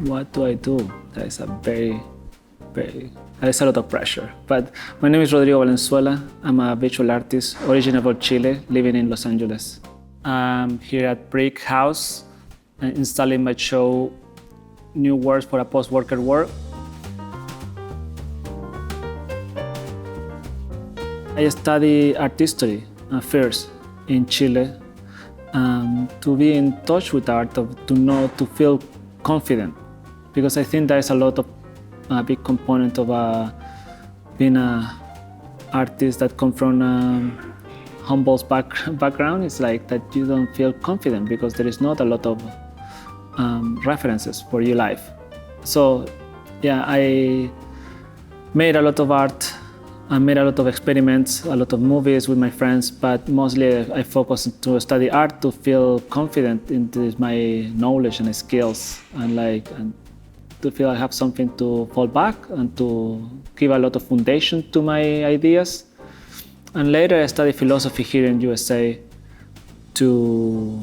What do I do? There's a lot of pressure. But my name is Rodrigo Valenzuela. I'm a visual artist, originally from Chile, living in Los Angeles. I'm here at BRIC House, installing my show, New Words for a Post-Worker World. I study art history first in Chile, to be in touch with art, to feel confident, because I think there is a lot of big component of being an artist that come from humble background. It's like that you don't feel confident because there is not a lot of references for your life. So yeah, I made a lot of art. I made a lot of experiments, a lot of movies with my friends, but mostly I focused to study art to feel confident in my knowledge and skills, and to feel I have something to fall back and to give a lot of foundation to my ideas. And later I studied philosophy here in USA to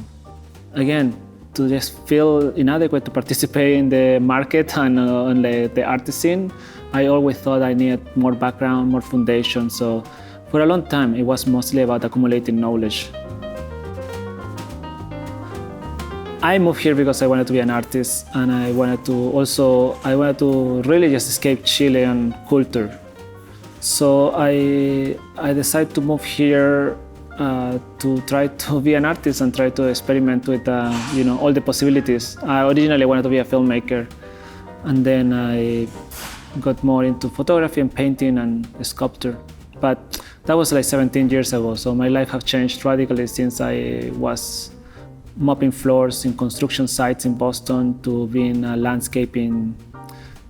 just feel inadequate to participate in the market and the art scene. I always thought I needed more background, more foundation. So for a long time, it was mostly about accumulating knowledge. I moved here because I wanted to be an artist, and I wanted to really just escape Chilean culture. So I decided to move here to try to be an artist and try to experiment with all the possibilities. I originally wanted to be a filmmaker, and then I got more into photography and painting and sculpture. But that was like 17 years ago, so my life has changed radically since I was mopping floors in construction sites in Boston to being a landscaping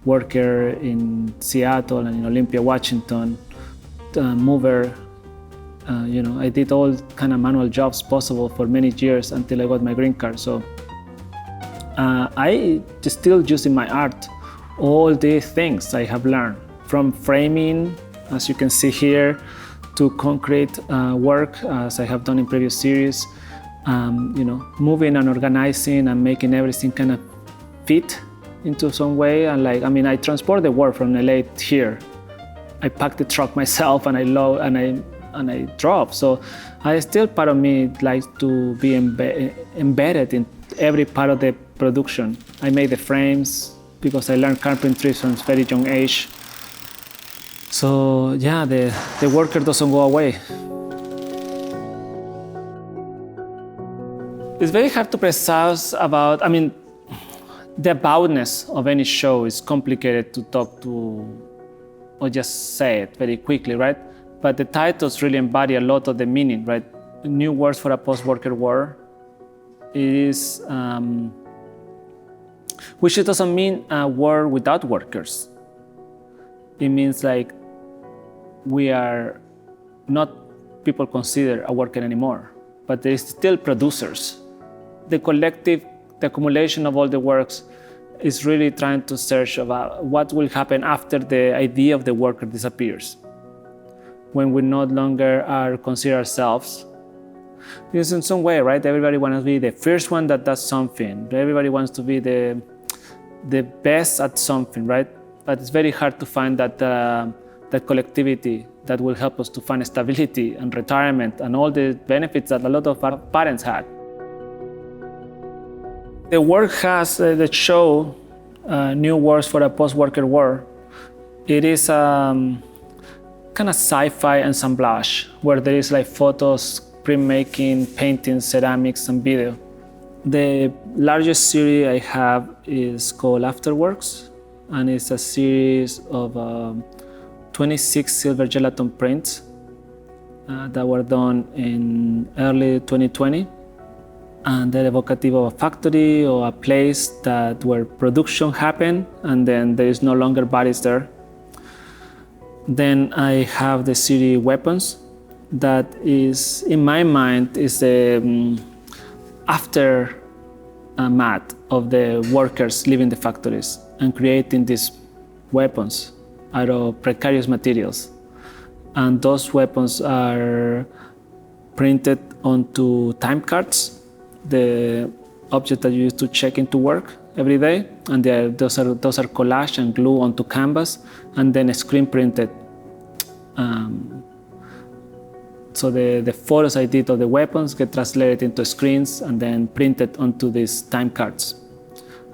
worker in Seattle and in Olympia, Washington, mover. I did all kind of manual jobs possible for many years until I got my green card. So I still use in my art all the things I have learned, from framing, as you can see here, to concrete work, as I have done in previous series. Moving and organizing and making everything kind of fit into some way. And I transport the work from LA here. I pack the truck myself and I load and I drop. So part of me likes to be embedded in every part of the production. I make the frames because I learned carpentry from a very young age. So yeah, the worker doesn't go away. It's very hard to precise about, the aboutness of any show is complicated to talk to or just say it very quickly, right? But the titles really embody a lot of the meaning, right? New Words for a Post-Worker World is, which it doesn't mean a world without workers. It means like we are not people considered a worker anymore, but there is still producers. The accumulation of all the works is really trying to search about what will happen after the idea of the worker disappears, when we no longer are considered ourselves. Because in some way, right, everybody wants to be the first one that does something. Everybody wants to be the best at something, right? But it's very hard to find that collectivity that will help us to find stability and retirement and all the benefits that a lot of our parents had. The work has the show, New Words for a Post-Worker World. It is kind of sci-fi assemblage where there is like photos, printmaking, painting, ceramics, and video. The largest series I have is called Afterworks, and it's a series of 26 silver gelatin prints that were done in early 2020. And they're evocative of a factory or a place where production happened, and then there is no longer bodies there. Then I have the series Weapons, that is, in my mind, is the aftermath of the workers leaving the factories and creating these weapons out of precarious materials. And those weapons are printed onto time cards, the object that you use to check into work. every day, and those are collaged and glued onto canvas, and then screen printed. So the photos I did of the weapons get translated into screens and then printed onto these time cards.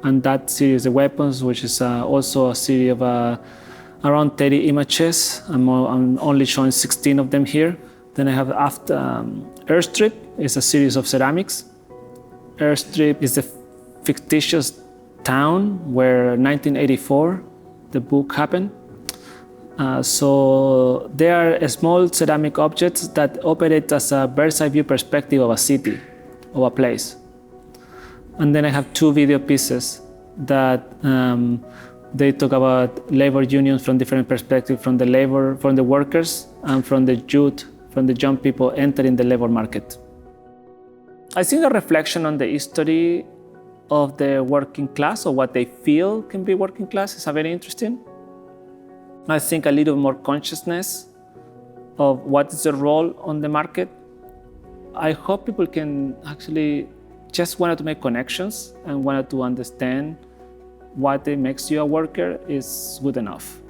And that series of weapons, which is also a series of around 30 images. I'm only showing 16 of them here. Then I have Airstrip is a series of ceramics. Airstrip is the fictitious town where 1984 the book happened. So they are small ceramic objects that operate as a bird's eye view perspective of a city, of a place. And then I have 2 video pieces that they talk about labor unions from different perspectives, from the workers, and from the youth, from the young people entering the labor market. I think a reflection on the history of the working class, or what they feel can be working class, is very interesting. I think a little more consciousness of what is the role on the market. I hope people can actually just wanted to make connections and wanted to understand what makes you a worker is good enough.